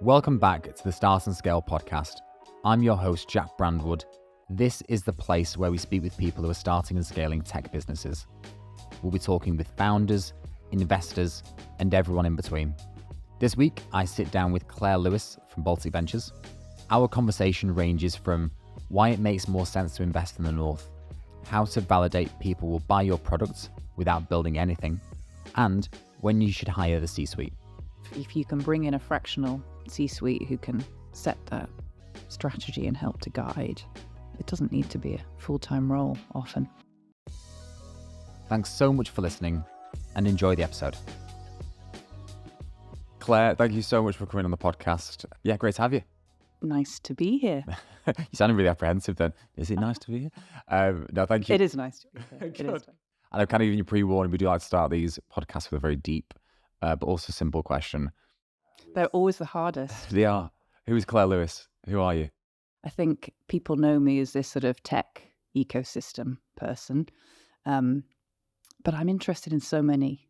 Welcome back to the Start and Scale podcast. I'm your host, Jack Brandwood. This is the place where we speak with people who are starting and scaling tech businesses. We'll be talking with founders, investors, and everyone in between. This week, I sit down with Claire Lewis from Baltic Ventures. Our conversation ranges from why it makes more sense to invest in the North, how to validate people will buy your products without building anything, and when you should hire the C-suite. If you can bring in a fractional C-suite who can set that strategy and help to guide, it doesn't need to be a full-time role often. Thanks so much for listening and enjoy the episode. Claire, thank you so much for coming on the podcast. Yeah, great to have you. Nice to be here. You sounded really apprehensive then. Is it nice to be here? No, thank you. It is nice to be here. It is. And I've kind of given you pre-warning, we do like to start these podcasts with a very deep, but also simple question. They're always the hardest. They are. Who is Claire Lewis? Who are you? I think people know me as this sort of tech ecosystem person, but I'm interested in so many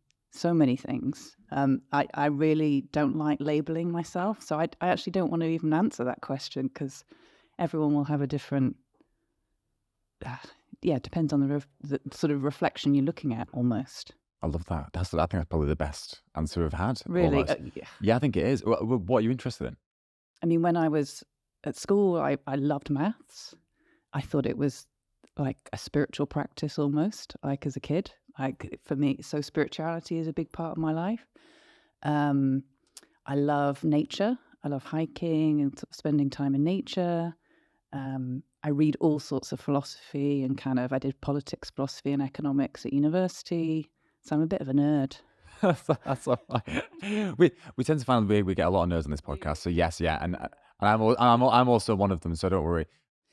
things. I really don't like labeling myself, so I actually don't want to even answer that question because everyone will have a different. It depends on the sort of reflection you're looking at almost. I love that. I think that's probably the best answer we've had. Really? Yeah, I think it is. What are you interested in? I mean, when I was at school, I loved maths. I thought it was like a spiritual practice almost, like as a kid. For me, so spirituality is a big part of my life. I love nature. I love hiking and spending time in nature. I read all sorts of philosophy and I did politics, philosophy and economics at university. So I'm a bit of a nerd. That's all right. We tend to find we get a lot of nerds on this podcast. So yes, yeah, and I'm also one of them. So don't worry.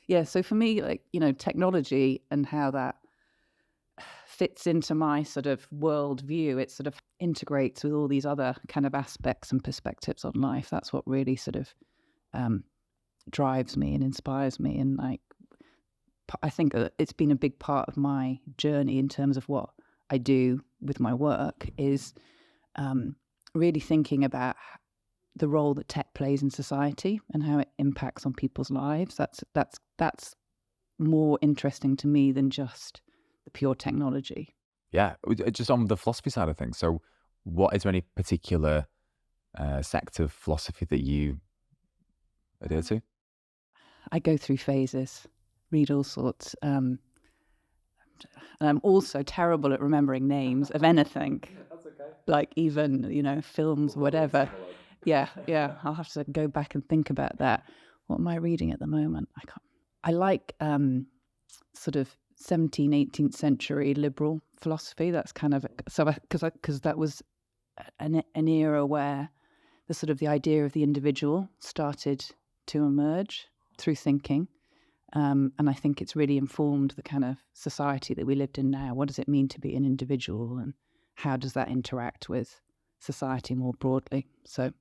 Yeah. So for me, technology and how that fits into my sort of worldview, it sort of integrates with all these other kind of aspects and perspectives on life. That's what really sort of drives me and inspires me. And I think it's been a big part of my journey in terms of what I do with my work is really thinking about the role that tech plays in society and how it impacts on people's lives. That's more interesting to me than just the pure technology. Yeah, just on the philosophy side of things. So, is there any particular sect of philosophy that you adhere to? I go through phases, read all sorts. And I'm also terrible at remembering names of anything. That's okay. Like even, films, whatever. Yeah. I'll have to go back and think about that. What am I reading at the moment? I like sort of 17th, 18th century liberal philosophy. That's because that was an era where the idea of the individual started to emerge through thinking. And I think it's really informed the kind of society that we lived in now. What does it mean to be an individual, and how does that interact with society more broadly? So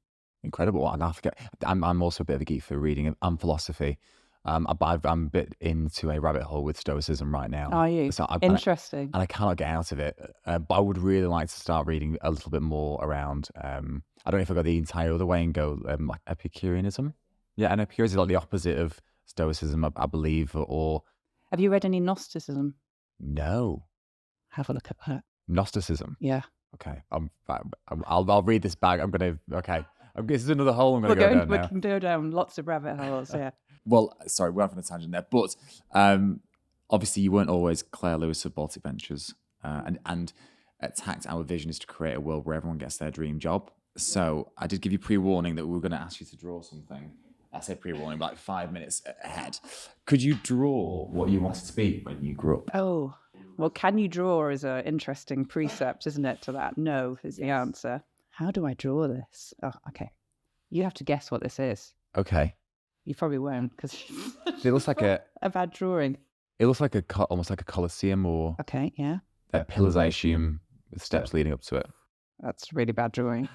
incredible. And I forget, I'm also a bit of a geek for reading and philosophy. I'm a bit into a rabbit hole with Stoicism right now. Are you? So Interesting. And I cannot get out of it. But I would really like to start reading a little bit more around. I don't know if I go the entire other way and go like Epicureanism. Yeah, and Epicureanism is like the opposite of Stoicism, I believe. Or have you read any Gnosticism? No. Have a look at that. Gnosticism. Yeah. Okay. I'll read this back. This is another hole I'm going to go down now. We can go down lots of rabbit holes. Yeah. Well, sorry, we're having a tangent there, but obviously you weren't always Claire Lewis of Baltic Ventures, and attacked our vision is to create a world where everyone gets their dream job. So I did give you pre-warning that we were going to ask you to draw something. I said pre-warning, like 5 minutes ahead. Could you draw what you wanted to be when you grew up? Oh, well, can you draw is an interesting precept, isn't it, to that? No is the answer. How do I draw this? Oh, okay. You have to guess what this is. Okay. You probably won't because it looks like a bad drawing. It looks like almost like a Colosseum or yeah, pillars, I assume, with steps leading up to it. That's really bad drawing.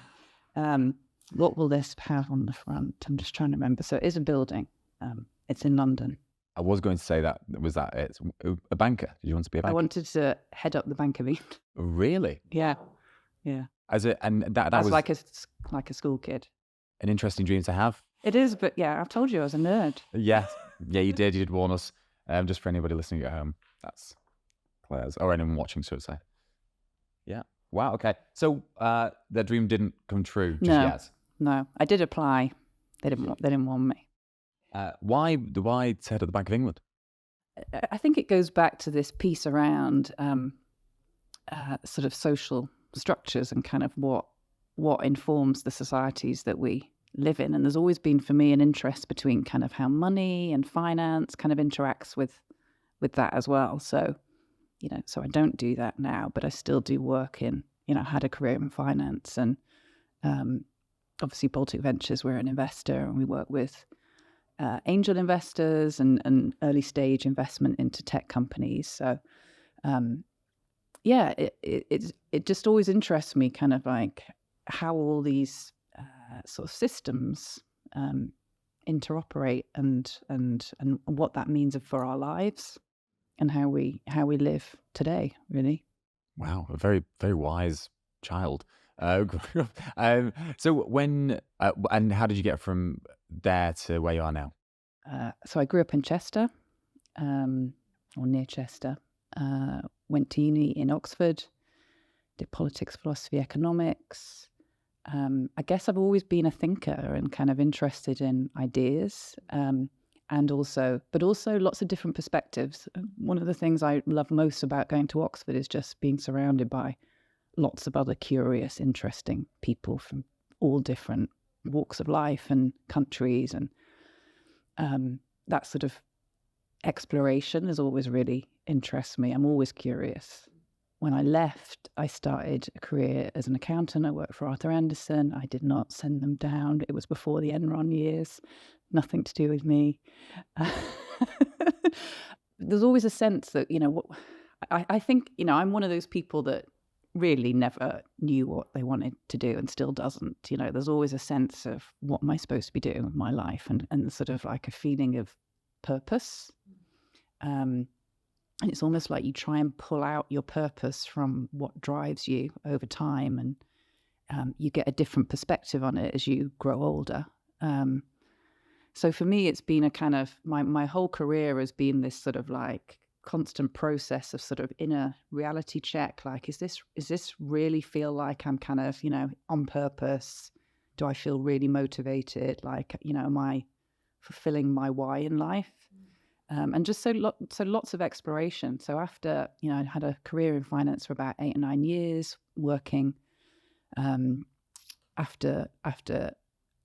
What will this have on the front? I'm just trying to remember. So it is a building. It's in London. I was going to say that it's a banker. Did you want to be a banker? I wanted to head up the Bank of England. Really? Yeah. As it and that was like a school kid. an interesting dream to have. It is, but yeah, I've told you I was a nerd. Yeah, you did. You did warn us. Just for anybody listening at home, that's Claire's, or anyone watching, so to say. Yeah. Wow. Okay. So their dream didn't come true just yet. No, I did apply. They didn't want me. Why to head of the Bank of England? I think it goes back to this piece around sort of social structures and kind of what informs the societies that we live in. And there's always been for me an interest between kind of how money and finance kind of interacts with that as well. So, so I don't do that now, but I still do work in, I had a career in finance, and obviously Baltic Ventures, we're an investor and we work with angel investors and early stage investment into tech companies. So, it just always interests me, kind of like how all these sort of systems interoperate and what that means for our lives and how we live today, really. Wow, a very, very wise child. So when and how did you get from there to where you are now? So I grew up in Chester, or near Chester. Went to uni in Oxford, did politics, philosophy, economics. I guess I've always been a thinker and kind of interested in ideas, but also lots of different perspectives. One of the things I love most about going to Oxford is just being surrounded by lots of other curious, interesting people from all different walks of life and countries, and that sort of exploration has always really interests me. I'm always curious. When I left, I started a career as an accountant. I worked for Arthur Andersen. I did not send them down. It was before the Enron years. Nothing to do with me. There's always a sense that, I think, I'm one of those people that really never knew what they wanted to do and still doesn't. There's always a sense of what am I supposed to be doing with my life, and sort of like a feeling of purpose. And it's almost like you try and pull out your purpose from what drives you over time, and you get a different perspective on it as you grow older. So for me, it's been a kind of, my whole career has been this sort of like constant process of sort of inner reality check. Like, is this really feel like I'm kind of, on purpose? Do I feel really motivated? Like, am I fulfilling my why in life? And just so lots of exploration. So after, I had a career in finance for about 8 or 9 years, working after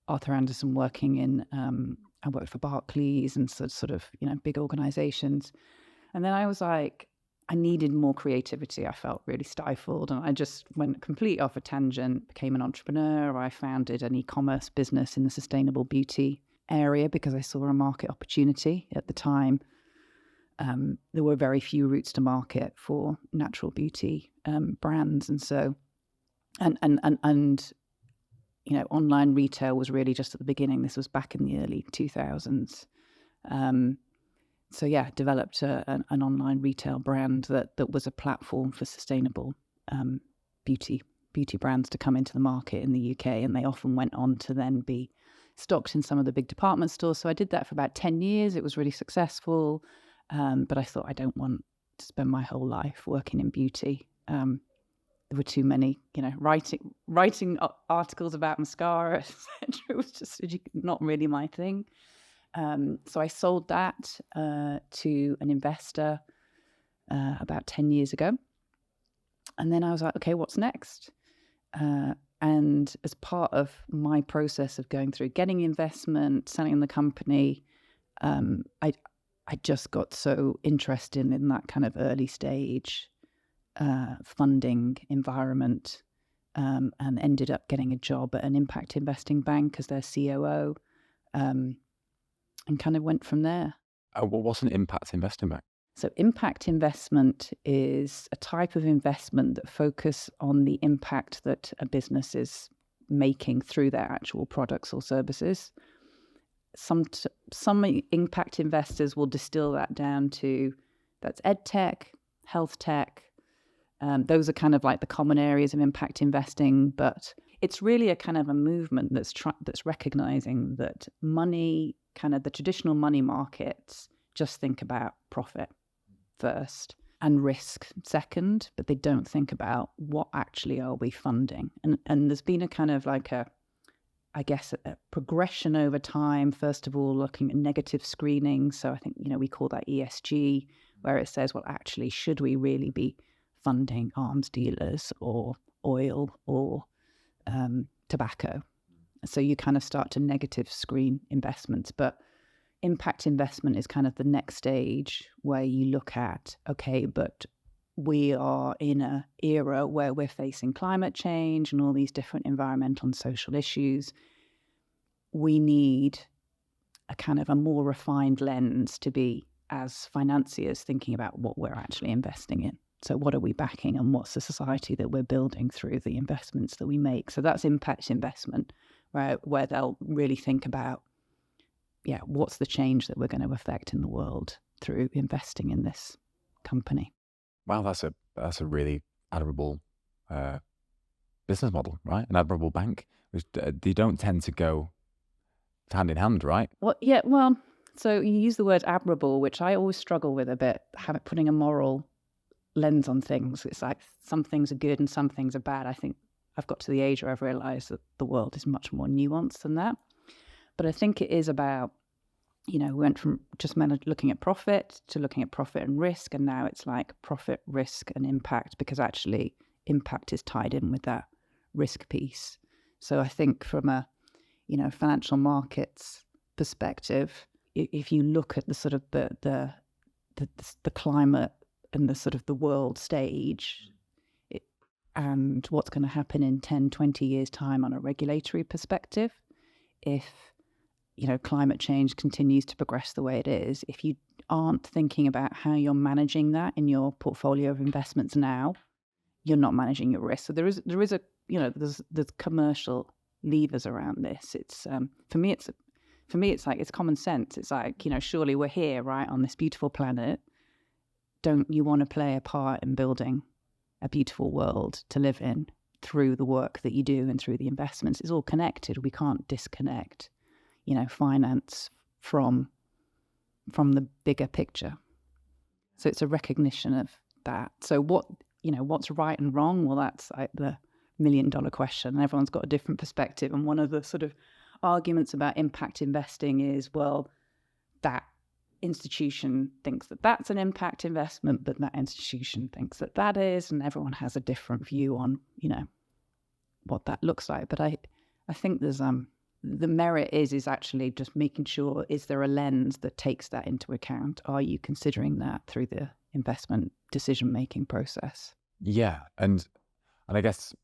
Arthur Andersen, working in, I worked for Barclays and sort of, big organizations. And then I was like, I needed more creativity. I felt really stifled, and I just went completely off a tangent, became an entrepreneur. I founded an e-commerce business in the sustainable beauty area because I saw a market opportunity at the time. There were very few routes to market for natural beauty brands, and so and online retail was really just at the beginning. This was back in the early 2000s. So yeah, developed an online retail brand that was a platform for sustainable beauty brands to come into the market in the UK, and they often went on to then be stocked in some of the big department stores. So I did that for about 10 years. It was really successful, but I thought I don't want to spend my whole life working in beauty. There were too many, writing articles about mascara, etc. It was just not really my thing. So I sold that to an investor about 10 years ago. And then I was like, okay, what's next? And as part of my process of going through getting investment, selling the company, I just got so interested in that kind of early stage funding environment, and ended up getting a job at an impact investing bank as their COO, and kind of went from there. What's an impact investing bank? So impact investment is a type of investment that focus on the impact that a business is making through their actual products or services. Some impact investors will distill that down to, that's ed tech, health tech. Those are kind of like the common areas of impact investing. But it's really a kind of a movement that's recognizing that money, kind of the traditional money markets, just think about profit first and risk second, but they don't think about what actually are we funding. And there's been a kind of like a progression over time. First of all, looking at negative screening. So I think, we call that ESG, where it says, well, actually, should we really be funding arms dealers or oil or tobacco? So you kind of start to negative screen investments. But impact investment is kind of the next stage where you look at, okay, but we are in an era where we're facing climate change and all these different environmental and social issues. We need a kind of a more refined lens to be, as financiers, thinking about what we're actually investing in. So what are we backing and what's the society that we're building through the investments that we make? So that's impact investment, where they'll really think about, what's the change that we're going to affect in the world through investing in this company. Wow, that's a really admirable business model, right? An admirable bank, which they don't tend to go hand in hand, right? Well, so you use the word admirable, which I always struggle with a bit, putting a moral lens on things. It's like some things are good and some things are bad. I think I've got to the age where I've realized that the world is much more nuanced than that. But I think it is about, we went from just looking at profit to looking at profit and risk. And now it's like profit, risk and impact, because actually impact is tied in with that risk piece. So I think from a, financial markets perspective, if you look at the sort of the climate and the sort of the world stage and what's going to happen in 10, 20 years time on a regulatory perspective, if climate change continues to progress the way it is, if you aren't thinking about how you're managing that in your portfolio of investments now, you're not managing your risk. So there is a, there's commercial levers around this. It's for me it's like, it's common sense. It's like, surely we're here, right, on this beautiful planet. Don't you want to play a part in building a beautiful world to live in through the work that you do and through the investments? It's all connected. We can't disconnect finance from the bigger picture. So it's a recognition of that. So what's right and wrong? Well, that's like the $1 million question. Everyone's got a different perspective. And one of the sort of arguments about impact investing is, well, that institution thinks that that's an impact investment, but that institution thinks that that is, and everyone has a different view on, what that looks like. But I think there's the merit is actually just making sure, is there a lens that takes that into account? Are you considering that through the investment decision-making process? Yeah. And I guess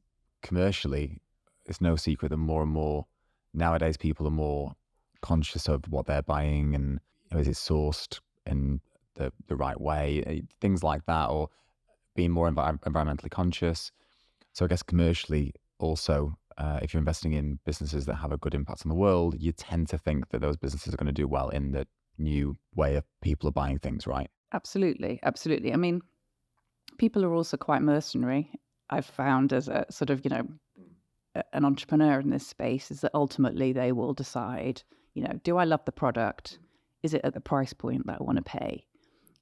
commercially, it's no secret that more and more nowadays people are more conscious of what they're buying and is it sourced in the right way, things like that, or being more environmentally conscious. So I guess commercially also, if you're investing in businesses that have a good impact on the world, you tend to think that those businesses are going to do well in the new way of people are buying things, right? Absolutely. I mean, people are also quite mercenary. I've found as a sort of, an entrepreneur in this space, is that ultimately they will decide, do I love the product? Is it at the price point that I want to pay?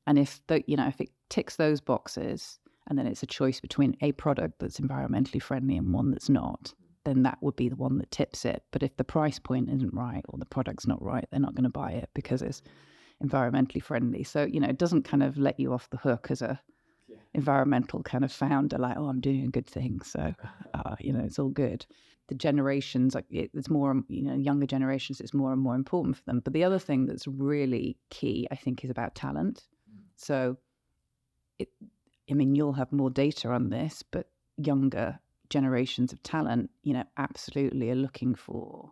And if it ticks those boxes, and then it's a choice between a product that's environmentally friendly and one that's not, then that would be the one that tips it. But if the price point isn't right or the product's not right, they're not going to buy it because it's environmentally friendly. So, it doesn't kind of let you off the hook as a environmental kind of founder, like, oh, I'm doing a good thing. So, it's all good. The generations, it's more, younger generations, it's more and more important for them. But the other thing that's really key, I think, is about talent. So, you'll have more data on this, but younger generations of talent, absolutely are looking for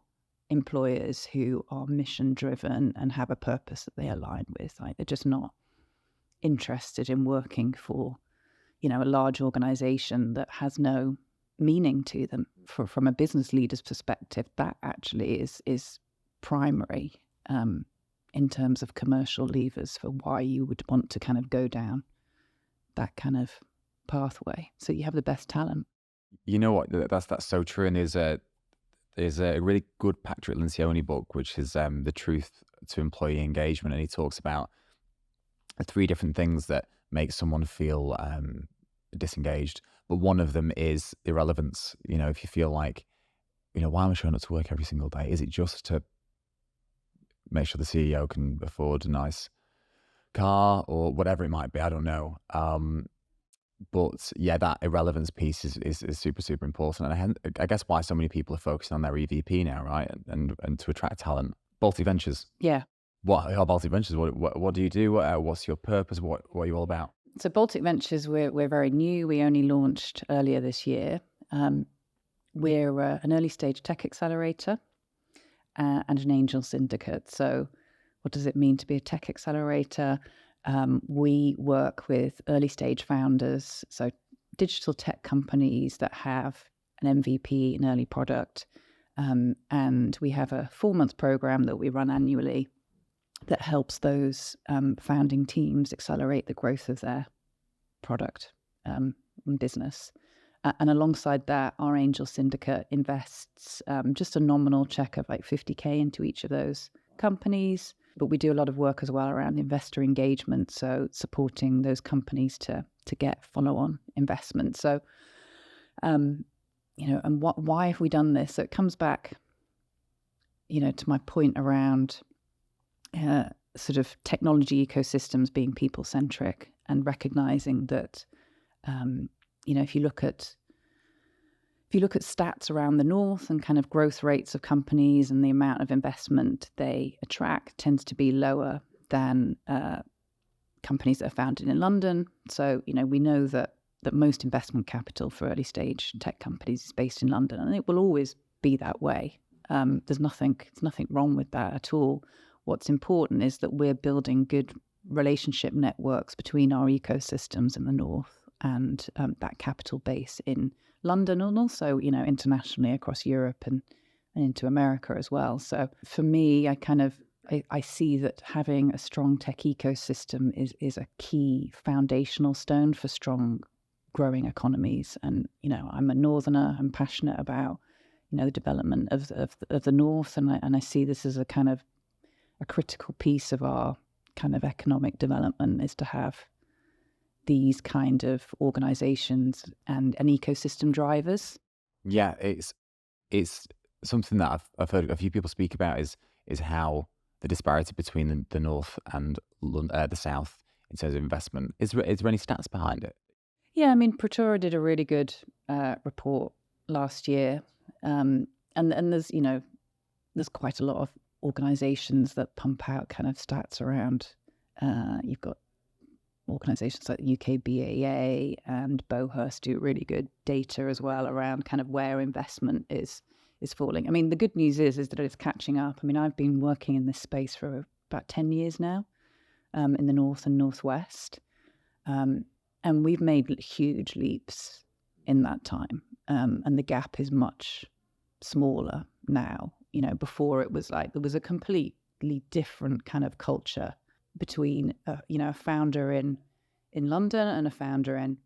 employers who are mission driven and have a purpose that they align with. Like, they're just not interested in working for, a large organization that has no meaning to them. From a business leader's perspective, that actually is primary in terms of commercial levers for why you would want to kind of go down that kind of pathway. So you have the best talent. You know what? That's so true. And there's a really good Patrick Lencioni book, which is The Truth to Employee Engagement, and he talks about the three different things that make someone feel disengaged. But one of them is irrelevance. You know, if you feel like, you know, why am I showing up to work every single day? Is it just to make sure the CEO can afford a nice car or whatever it might be? I don't know. But yeah, that irrelevance piece is super, super important. And I guess why so many people are focusing on their EVP now, right? And to attract talent. Baltic Ventures. Yeah. What are Baltic Ventures? What do you do? What's your purpose? What are you all about? So Baltic Ventures, we're very new. We only launched earlier this year. We're an early stage tech accelerator and an angel syndicate. So what does it mean to be a tech accelerator? We work with early stage founders, so digital tech companies that have an MVP, an early product. And we have a 4-month program that we run annually that helps those founding teams accelerate the growth of their product and business. And alongside that, our angel syndicate invests just a nominal check of like 50K into each of those companies. But we do a lot of work as well around investor engagement, so supporting those companies to get follow-on investment. So, and why have we done this? So it comes back, to my point around sort of technology ecosystems being people-centric and recognizing that, if you look at stats around the North and kind of growth rates of companies and the amount of investment they attract tends to be lower than companies that are founded in London. So, we know that most investment capital for early stage tech companies is based in London, and it will always be that way. There's nothing wrong with that at all. What's important is that we're building good relationship networks between our ecosystems in the North and that capital base in London, and also, internationally across Europe and into America as well. So for me, I see that having a strong tech ecosystem is a key foundational stone for strong growing economies. And, I'm a Northerner. I'm passionate about, the development of the North. And I see this as a kind of a critical piece of our kind of economic development, is to have these kind of organizations and ecosystem drivers. Yeah, it's something that I've heard a few people speak about is how the disparity between the North and the South in terms of investment. Is there any stats behind it? Yeah, I mean, Protura did a really good report last year, and there's there's quite a lot of organizations that pump out kind of stats around. You've got organizations like UK BAA and Bohurst do really good data as well around kind of where investment is falling. I mean, the good news is that it's catching up. I mean, I've been working in this space for about 10 years now, in the North and Northwest. And we've made huge leaps in that time. And the gap is much smaller now. Before it was like there was a completely different kind of culture between a founder in London and a founder in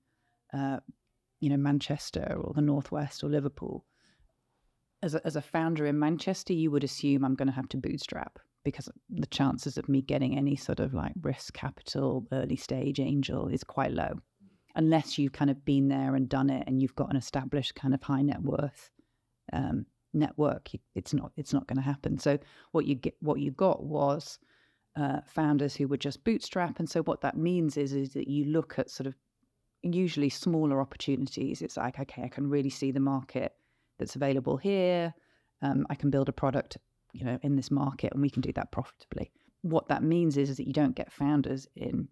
Manchester or the Northwest or Liverpool. As a founder in Manchester, you would assume I'm going to have to bootstrap, because the chances of me getting any sort of like risk capital, early stage angel is quite low, unless you've kind of been there and done it and you've got an established kind of high net worth network. It's not going to happen. So what you got was founders who would just bootstrap. And so what that means is that you look at sort of usually smaller opportunities. It's like, okay, I can really see the market that's available here. I can build a product, in this market, and we can do that profitably. What that means is that you don't get founders in,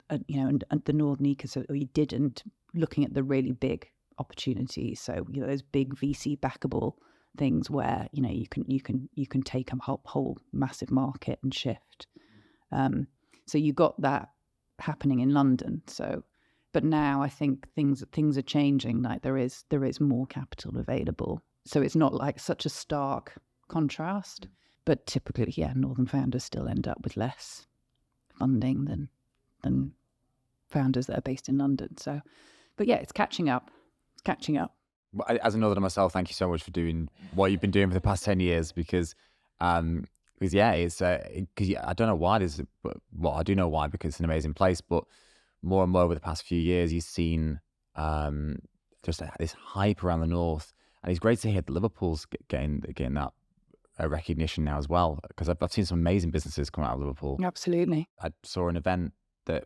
the Northern ecosystem, or you didn't, looking at the really big opportunities. So, those big VC backable things where, you can take a whole massive market and shift. So you got that happening in London. So, but now I think things are changing. Like there is more capital available. So it's not like such a stark contrast. But typically, Northern founders still end up with less funding than founders that are based in London. So, but it's catching up. It's catching up. As a Northerner myself, thank you so much for doing what you've been doing for the past 10 years it's because I don't know why this, but well, I do know why because it's an amazing place. But more and more over the past few years, you've seen just this hype around the north, and it's great to hear that Liverpool's getting that recognition now as well. Because I've seen some amazing businesses come out of Liverpool. Absolutely. I saw an event that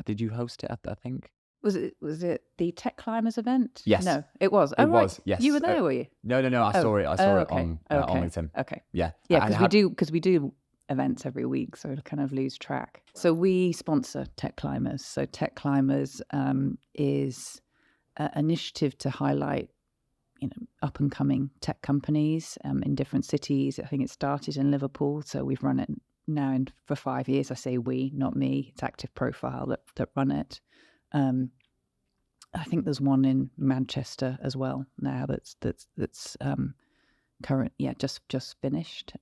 did you host it? I think. Was it the Tech Climbers event? Yes. No, it was. It was. Yes. You were there, were you? No. I saw it. I saw it okay. on LinkedIn. Okay. Yeah. Yeah, because we do events every week, so it'll kind of lose track. So we sponsor Tech Climbers. So Tech Climbers is an initiative to highlight, up and coming tech companies in different cities. I think it started in Liverpool, so we've run it now for 5 years. I say we, not me. It's Active Profile that run it. I think there's one in Manchester as well now that's current. Yeah, just finished.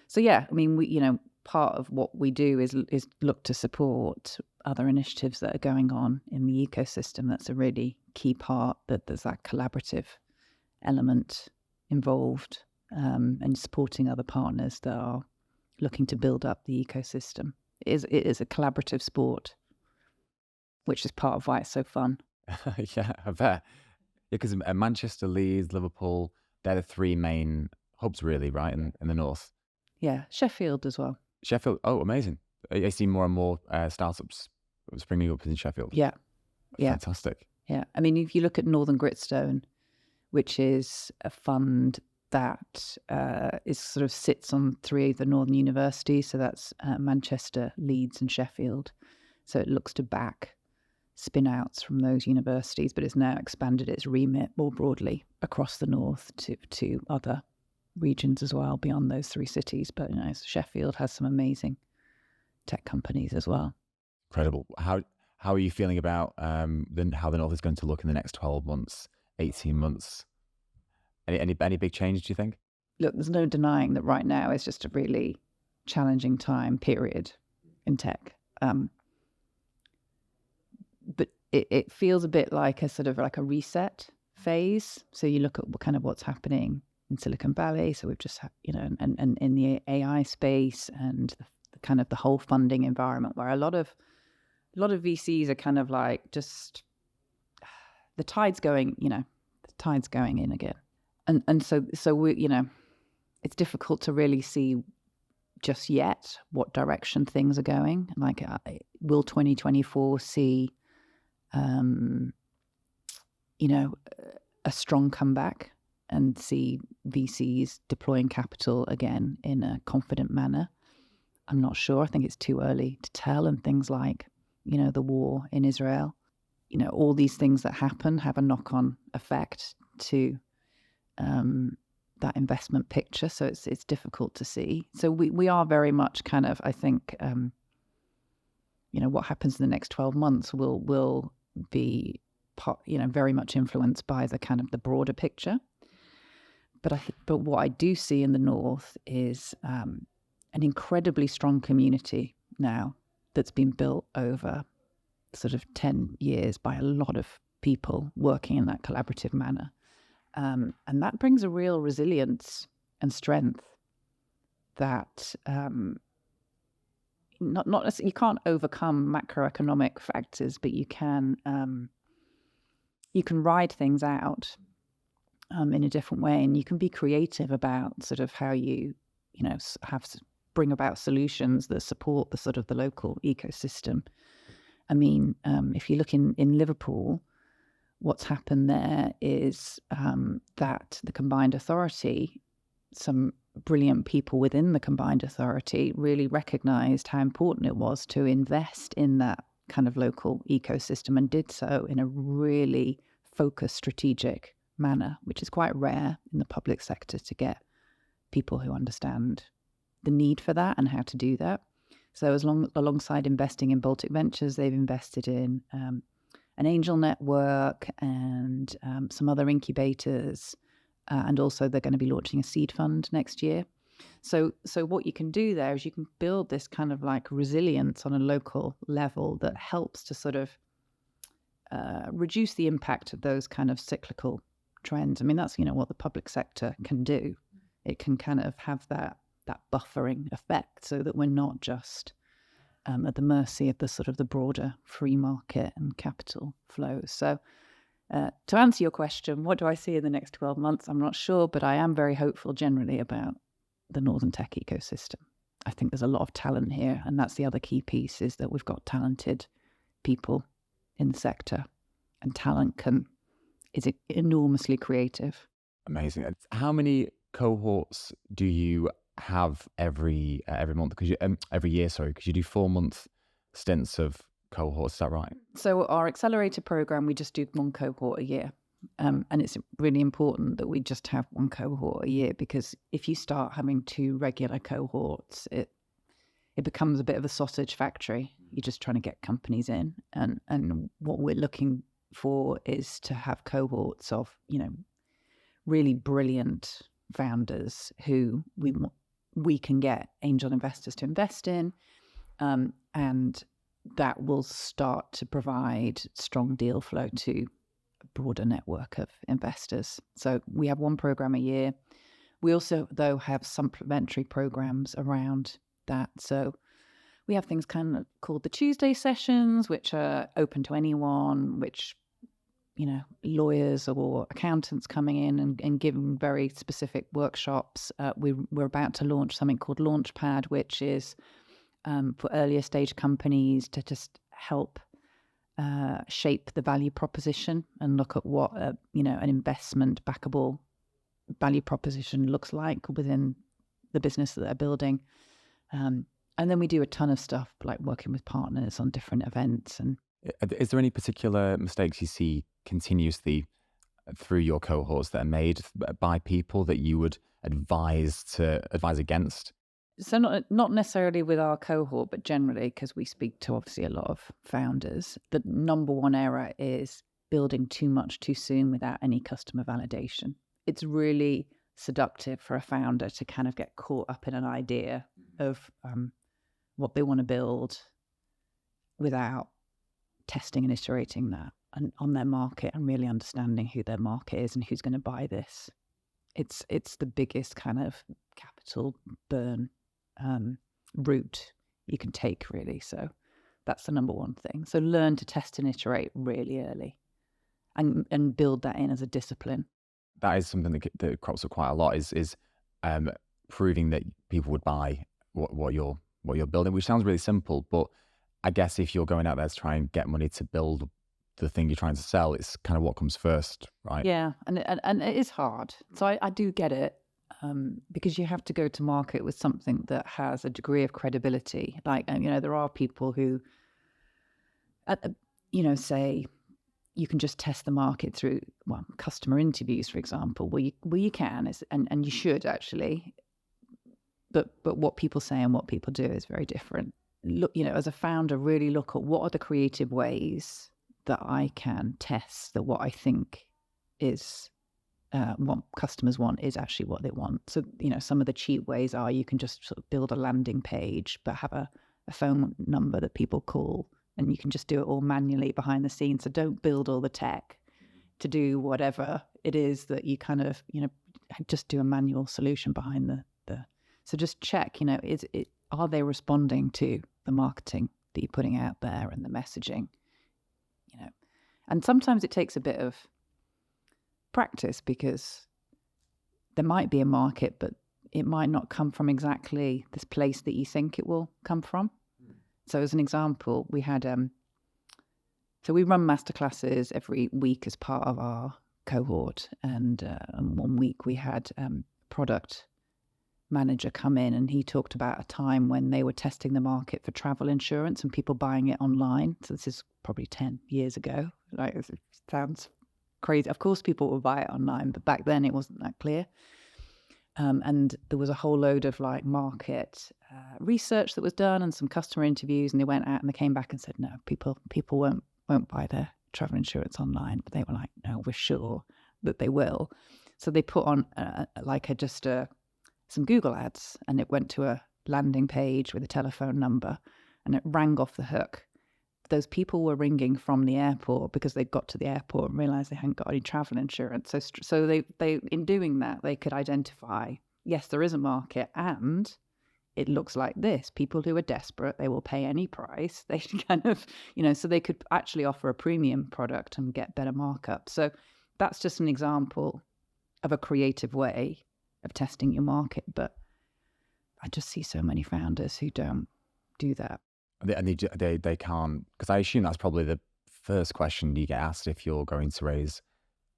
So yeah, I mean, we part of what we do is look to support other initiatives that are going on in the ecosystem. That's a really key part, that there's that collaborative element involved, and supporting other partners that are looking to build up the ecosystem. It is a collaborative sport, which is part of why it's so fun. Yeah, I bet. Yeah, because Manchester, Leeds, Liverpool, they're the three main hubs, really, right, in the north. Yeah, Sheffield as well. Sheffield, oh, amazing. I see more and more startups springing up in Sheffield. Yeah. Fantastic. Yeah, I mean, if you look at Northern Gritstone, which is a fund that is sort of sits on 3 of the northern universities, so that's Manchester, Leeds and Sheffield. So it looks to back spin-outs from those universities, but it's now expanded its remit more broadly across the north to other regions as well, beyond those 3 cities. But Sheffield has some amazing tech companies as well. Incredible. How are you feeling about how the north is going to look in the next 12 months, 18 months? Any big changes, do you think? Look, there's no denying that right now is just a really challenging time period in tech. But it feels a bit like a sort of like a reset phase. So you look at what's happening in Silicon Valley. So we've just and in the AI space, and the whole funding environment, where a lot of VCs are kind of like, just the tide's going in again. And so we, it's difficult to really see just yet what direction things are going. Like, will 2024 see a strong comeback and see VCs deploying capital again in a confident manner? I'm not sure. I think it's too early to tell. And things like, the war in Israel, all these things that happen have a knock-on effect to that investment picture. So it's difficult to see. So we are very much kind of, I think, what happens in the next 12 months will be very much influenced by the kind of the broader picture. But what I do see in the north is an incredibly strong community now that's been built over sort of 10 years by a lot of people working in that collaborative manner. And that brings a real resilience and strength that not you can't overcome macroeconomic factors, but you can ride things out in a different way, and you can be creative about sort of how you bring about solutions that support the sort of the local ecosystem. I mean, if you look in Liverpool, what's happened there is that the combined authority, some brilliant people within the combined authority really recognised how important it was to invest in that kind of local ecosystem, and did so in a really focused, strategic manner, which is quite rare in the public sector to get people who understand the need for that and how to do that. So alongside investing in Baltic Ventures, they've invested in an angel network and some other incubators, and also they're going to be launching a seed fund next year. So what you can do there is you can build this kind of like resilience on a local level that helps to sort of reduce the impact of those kind of cyclical trends. I mean, that's, what the public sector can do. It can kind of have that buffering effect so that we're not just at the mercy of the sort of the broader free market and capital flows. So to answer your question, what do I see in the next 12 months? I'm not sure, but I am very hopeful generally about the Northern Tech ecosystem. I think there's a lot of talent here, and that's the other key piece, is that we've got talented people in the sector, and talent is enormously creative. Amazing. How many cohorts do you have every month? Because every year, sorry, because you do 4-month stints of cohorts. Is that right? So our accelerator program, we just do one cohort a year. And it's really important that we just have one cohort a year, because if you start having 2 regular cohorts, it becomes a bit of a sausage factory. You're just trying to get companies in. And what we're looking for is to have cohorts of, really brilliant founders who we can get angel investors to invest in. And that will start to provide strong deal flow to broader network of investors. So we have one program a year. We also, though, have supplementary programs around that. So we have things kind of called the Tuesday sessions, which are open to anyone, which, lawyers or accountants coming in and giving very specific workshops. We're about to launch something called Launchpad, which is for earlier stage companies to just help shape the value proposition and look at what an investment backable value proposition looks like within the business that they're building. And then we do a ton of stuff like working with partners on different events. And is there any particular mistakes you see continuously through your cohorts that are made by people that you would advise against? So not necessarily with our cohort, but generally, because we speak to obviously a lot of founders, the number one error is building too much too soon without any customer validation. It's really seductive for a founder to kind of get caught up in an idea of what they want to build without testing and iterating that on their market and really understanding who their market is and who's going to buy this. It's the biggest kind of capital burn route you can take, really. So that's the number one thing. So learn to test and iterate really early and build that in as a discipline. That is something that crops up quite a lot, is proving that people would buy what you're building, which sounds really simple, but I guess if you're going out there to try and get money to build the thing you're trying to sell, it's kind of what comes first, right? Yeah, and it is hard. So I do get it, because you have to go to market with something that has a degree of credibility. Like, there are people who, say you can just test the market through customer interviews, for example. Well, you can, and you should actually. But what people say and what people do is very different. Look, as a founder, really look at what are the creative ways that I can test that what I think is what customers want is actually what they want. So, some of the cheap ways are you can just sort of build a landing page, but have a phone number that people call, and you can just do it all manually behind the scenes. So don't build all the tech to do whatever it is that you kind of, just do a manual solution behind the. So just check, are they responding to the marketing that you're putting out there and the messaging, and sometimes it takes a bit of practice, because there might be a market, but it might not come from exactly this place that you think it will come from. So as an example, we had, so we run masterclasses every week as part of our cohort. And one week we had product manager come in, and he talked about a time when they were testing the market for travel insurance and people buying it online. So this is probably 10 years ago. Like, it sounds crazy. Of course people will buy it online, but back then it wasn't that clear. And there was a whole load of market research that was done and some customer interviews, and they went out and they came back and said, no, people won't buy their travel insurance online. But they were like, no, we're sure that they will. So they put on some Google ads, and it went to a landing page with a telephone number, and it rang off the hook. those people were ringing from the airport because they got to the airport and realized they hadn't got any travel insurance. So they in doing that, they could identify, yes, there is a market and it looks like this. People who are desperate, they will pay any price. They kind of, so they could actually offer a premium product and get better markup. So that's just an example of a creative way of testing your market. But I just see so many founders who don't do that. And they can't, because I assume that's probably the first question you get asked if you're going to raise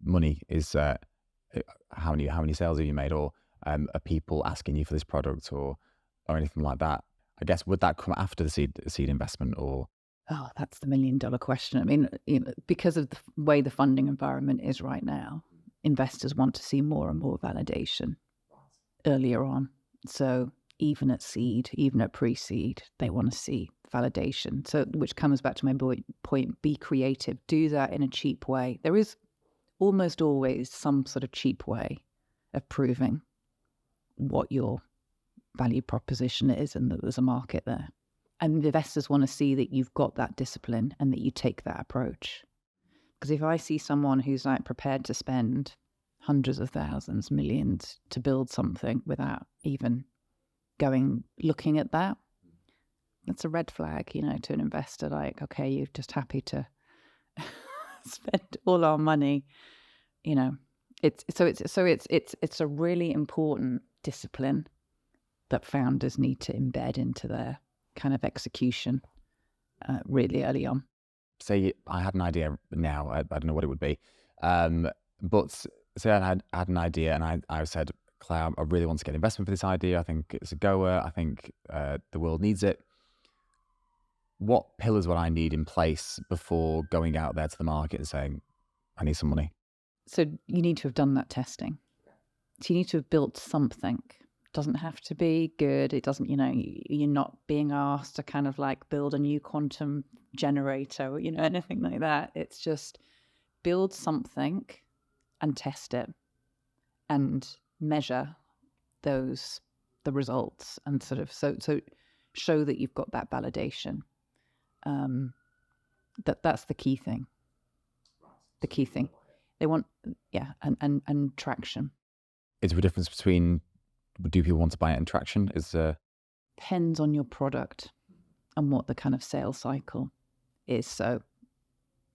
money is how many sales have you made, or are people asking you for this product or anything like that? I guess would that come after the seed investment, or? Oh, that's the $1 million question. I mean, because of the way the funding environment is right now, investors want to see more and more validation earlier on. So even at seed, even at pre-seed, they want to see validation. So, which comes back to my point, be creative, do that in a cheap way. There is almost always some sort of cheap way of proving what your value proposition is and that there's a market there. And investors want to see that you've got that discipline and that you take that approach. Because if I see someone who's like prepared to spend hundreds of thousands, millions to build something without even looking at that, that's a red flag, to an investor. Like, okay, you're just happy to spend all our money, It's a really important discipline that founders need to embed into their kind of execution really early on. Say I had an idea now, I don't know what it would be, but say I had an idea and I said, Claire, I really want to get investment for this idea. I think it's a goer. I think the world needs it. What pillars would I need in place before going out there to the market and saying, I need some money? So you need to have done that testing. So you need to have built something. It doesn't have to be good. It doesn't, you're not being asked to kind of like build a new quantum generator or, anything like that. It's just build something and test it and measure the results and sort of, so show that you've got that validation. That's the key thing. The key thing. They want, and traction. Is there a difference between, do people want to buy it and traction? Depends on your product and what the kind of sales cycle is. So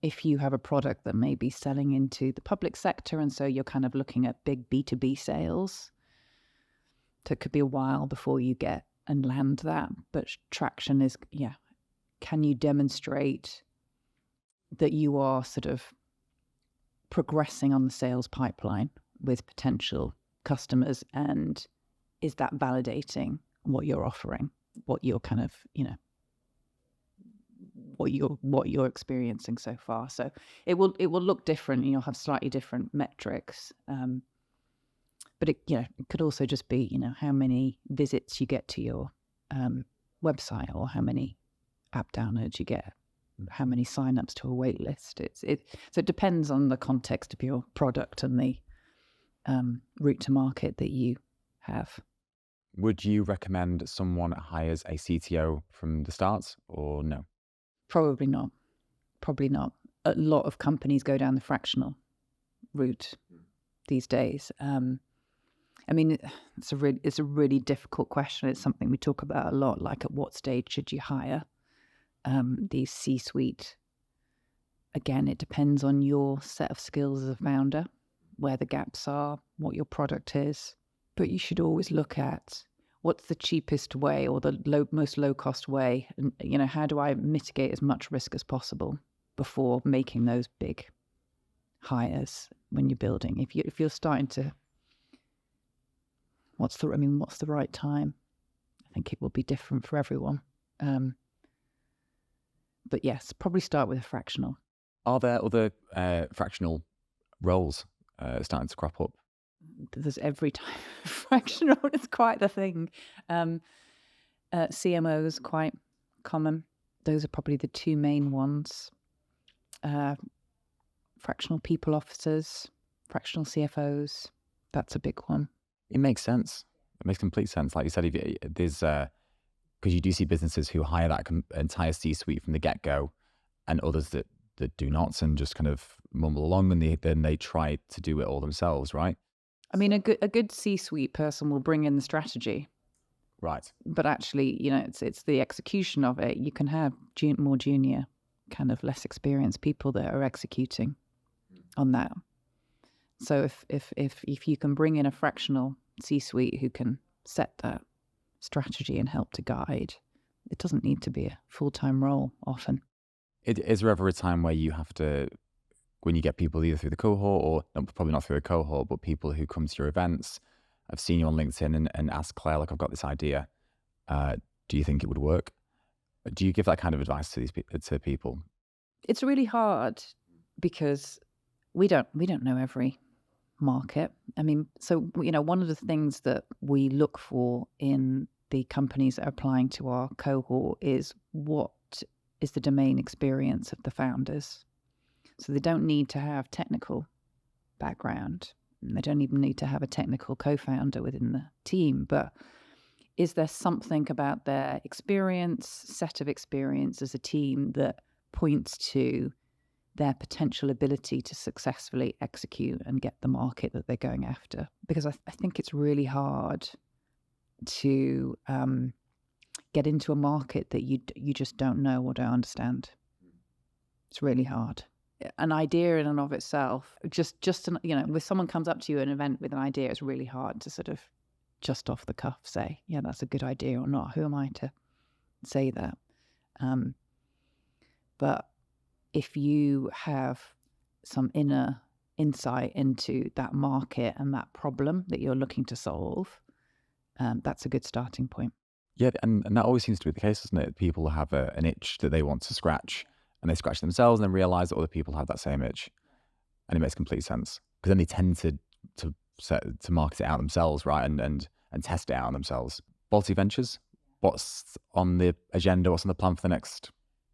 if you have a product that may be selling into the public sector, and so you're kind of looking at big B2B sales, so it could be a while before you get and land that. But traction is, can you demonstrate that you are sort of progressing on the sales pipeline with potential customers, and is that validating what you're offering, what you're kind of, what you're experiencing so far? So it will look different, and you'll have slightly different metrics. But it could also just be, how many visits you get to your website, or how many app downloads you get, how many signups to a wait list. So it depends on the context of your product and the route to market that you have. Would you recommend someone hires a CTO from the start, or no? Probably not. A lot of companies go down the fractional route these days. I mean, it's a really difficult question. It's something we talk about a lot. Like, at what stage should you hire these C-suite? Again, it depends on your set of skills as a founder, where the gaps are, what your product is. But you should always look at what's the cheapest way, or the most low-cost way, and how do I mitigate as much risk as possible before making those big hires when you're building. If you're starting to, what's the right time? I think it will be different for everyone. But yes, probably start with a fractional. Are there other fractional roles starting to crop up? There's every type of fractional. It's quite the thing. CMOs, quite common. Those are probably the two main ones. Fractional people officers, fractional CFOs. That's a big one. It makes sense. It makes complete sense. Like you said, if there's because you do see businesses who hire that entire C-suite from the get-go, and others that do not and just kind of mumble along, and then they try to do it all themselves, right? I mean, a good C-suite person will bring in the strategy, Right. but actually, it's the execution of it. You can have more junior, kind of less experienced people that are executing on that. So if you can bring in a fractional C-suite who can set that strategy and help to guide, it doesn't need to be a full-time role often. Is there ever a time where you have to, when you get people either through the cohort or probably not through the cohort, but people who come to your events, I've seen you on LinkedIn and ask Claire, like, I've got this idea. Do you think it would work? Do you give that kind of advice to to people? It's really hard because we don't know every market. I mean, so one of the things that we look for in the companies that are applying to our cohort is what is the domain experience of the founders. So they don't need to have technical background. And they don't even need to have a technical co-founder within the team, but is there something about their set of experience as a team that points to their potential ability to successfully execute and get the market that they're going after? Because I think it's really hard to get into a market that you just don't know or don't understand. It's really hard. An idea in and of itself, if someone comes up to you at an event with an idea, it's really hard to sort of just off the cuff say, yeah, that's a good idea or not. Who am I to say that? But if you have some inner insight into that market and that problem that you're looking to solve, that's a good starting point. Yeah, and that always seems to be the case, doesn't it? People have an itch that they want to scratch, and they scratch themselves and then realize that other people have that same itch. And it makes complete sense, because then they tend to market it out themselves, right? And test it out on themselves. Baltic Ventures, what's on the agenda? What's on the plan for the next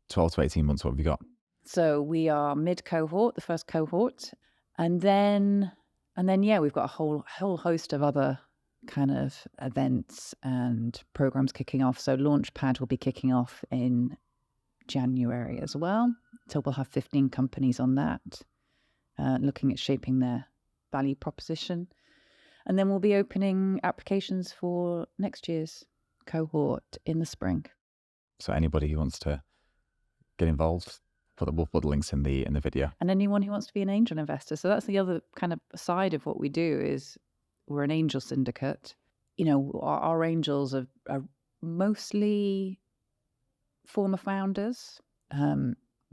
12 to 18 months? What have you got? So we are mid-cohort, the first cohort. And then we've got a whole host of other kind of events and programs kicking off. So Launchpad will be kicking off in January as well. So we'll have 15 companies on that, looking at shaping their value proposition. And then we'll be opening applications for next year's cohort in the spring. So anybody who wants to get involved, we'll put the links in the video. And anyone who wants to be an angel investor. So that's the other kind of side of what we do is we're an angel syndicate. Our angels are mostly former founders,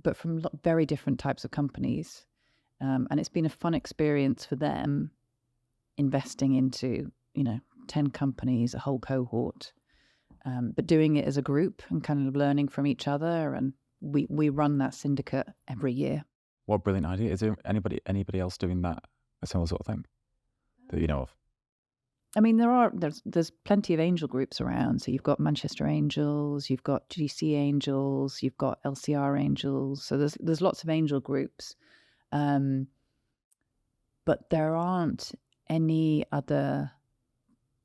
but from very different types of companies. And it's been a fun experience for them investing into, 10 companies, a whole cohort, but doing it as a group and kind of learning from each other. And we run that syndicate every year. What a brilliant idea. Is there anybody else doing that, a similar sort of thing that you know of? I mean, there's plenty of angel groups around. So you've got Manchester Angels, you've got GC Angels, you've got LCR Angels. So there's lots of angel groups, but there aren't really any other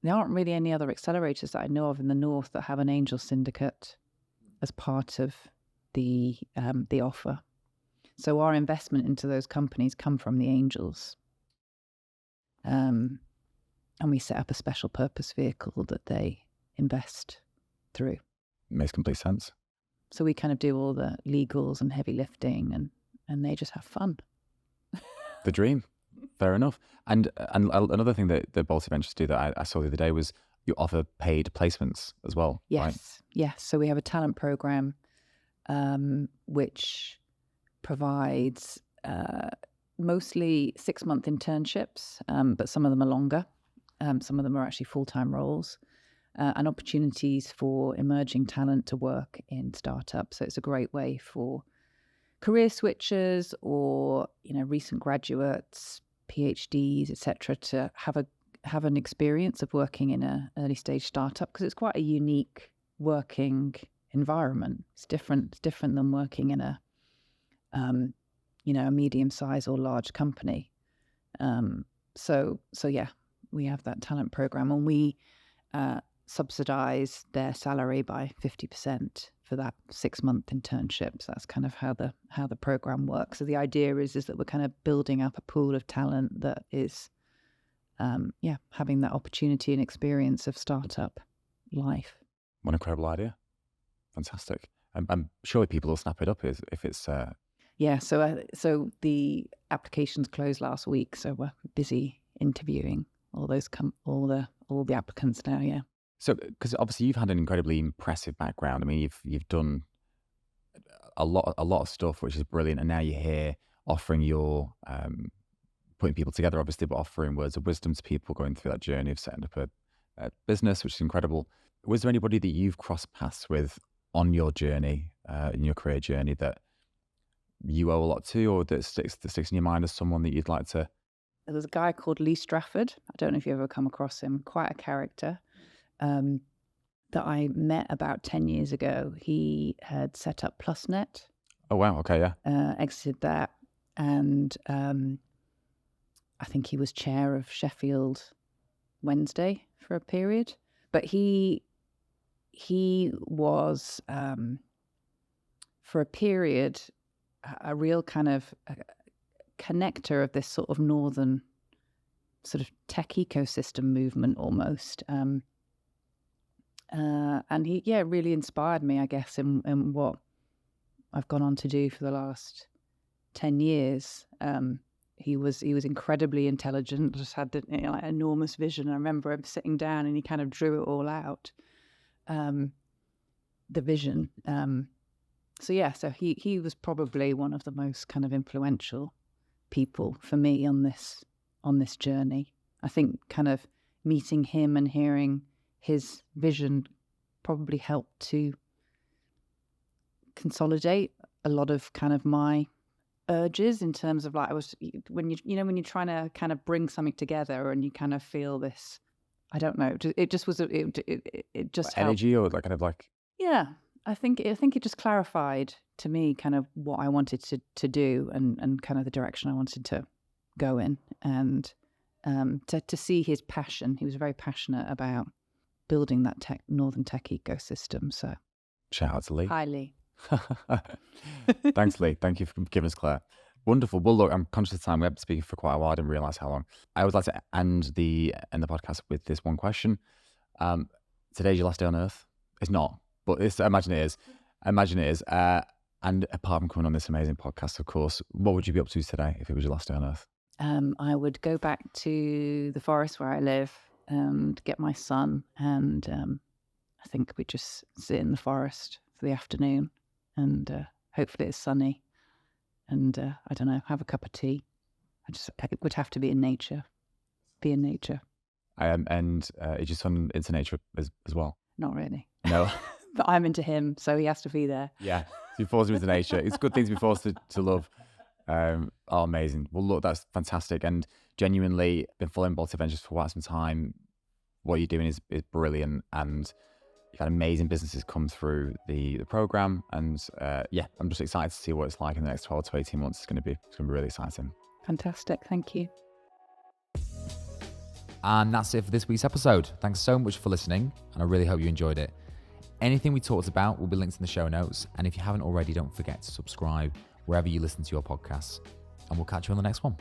accelerators that I know of in the north that have an angel syndicate as part of the offer. So our investment into those companies come from the angels. And we set up a special purpose vehicle that they invest through. Makes complete sense. So we kind of do all the legals and heavy lifting, and they just have fun. The dream. Fair enough. And another thing that the Baltic Ventures do that I saw the other day was you offer paid placements as well. Yes. Right? Yes. So we have a talent program, which provides mostly 6-month internships, but some of them are longer. Some of them are actually full-time roles, and opportunities for emerging talent to work in startups. So it's a great way for career switchers or recent graduates, PhDs, etc., to have an experience of working in an early stage startup, because it's quite a unique working environment. It's different than working in a a medium-sized or large company. So yeah. We have that talent program, and we subsidize their salary by 50% for that 6-month internship. So that's kind of how the program works. So the idea is that we're kind of building up a pool of talent that is, having that opportunity and experience of startup life. What an incredible idea. Fantastic. I'm sure people will snap it up if it's... Yeah, so the applications closed last week, so we're busy interviewing all the applicants now, yeah. So, because obviously you've had an incredibly impressive background. I mean, you've done a lot of stuff, which is brilliant. And now you're here offering your, putting people together, obviously, but offering words of wisdom to people going through that journey of setting up a business, which is incredible. Was there anybody that you've crossed paths with on your journey, in your career journey, that you owe a lot to, or that sticks in your mind as someone that you'd like to? There was a guy called Lee Strafford. I don't know if you ever come across him. Quite a character. That I met about 10 years ago. He had set up PlusNet. Oh, wow. Okay, yeah. Exited that. And I think he was chair of Sheffield Wednesday for a period. But he was, for a period, a real kind of connector of this sort of northern sort of tech ecosystem movement almost. And he, really inspired me, I guess, in what I've gone on to do for the last 10 years. He was incredibly intelligent, just had like enormous vision. I remember him sitting down and he kind of drew it all out, the vision. So he was probably one of the most kind of influential people for me on this journey. I think kind of meeting him and hearing his vision probably helped to consolidate a lot of kind of my urges in terms of like, when you're trying to kind of bring something together and you kind of feel this, I don't know, it just was, it just like energy helped. Or like kind of like, yeah, I think it just clarified to me kind of what I wanted to do and kind of the direction I wanted to go in, and to see his passion. He was very passionate about building that northern tech ecosystem. So shout out to Lee. Hi, Lee. Thanks, Lee. Thank you for giving us Claire. Wonderful. Well, look, I'm conscious of time. We've been speaking for quite a while. I didn't realize how long. I would like to end the podcast with this one question. Today's your last day on Earth. It's not, but imagine it is. And apart from coming on this amazing podcast, of course, what would you be up to today if it was your last day on Earth? I would go back to the forest where I live and get my son, and I think we'd just sit in the forest for the afternoon, and hopefully it's sunny, and I don't know, have a cup of tea. It would have to be in nature. And is your son into nature as well? Not really. No. But I'm into him, so he has to be there. Yeah, so you force him into nature. It's a good thing to be forced to love. Amazing. Well, look, that's fantastic. And genuinely been following Baltic Ventures for quite some time. What you're doing is brilliant. And you've had amazing businesses come through the program. And I'm just excited to see what it's like in the next 12 to 18 months. It's going to be really exciting. Fantastic. Thank you. And that's it for this week's episode. Thanks so much for listening, and I really hope you enjoyed it. Anything we talked about will be linked in the show notes. And if you haven't already, don't forget to subscribe wherever you listen to your podcasts. And we'll catch you on the next one.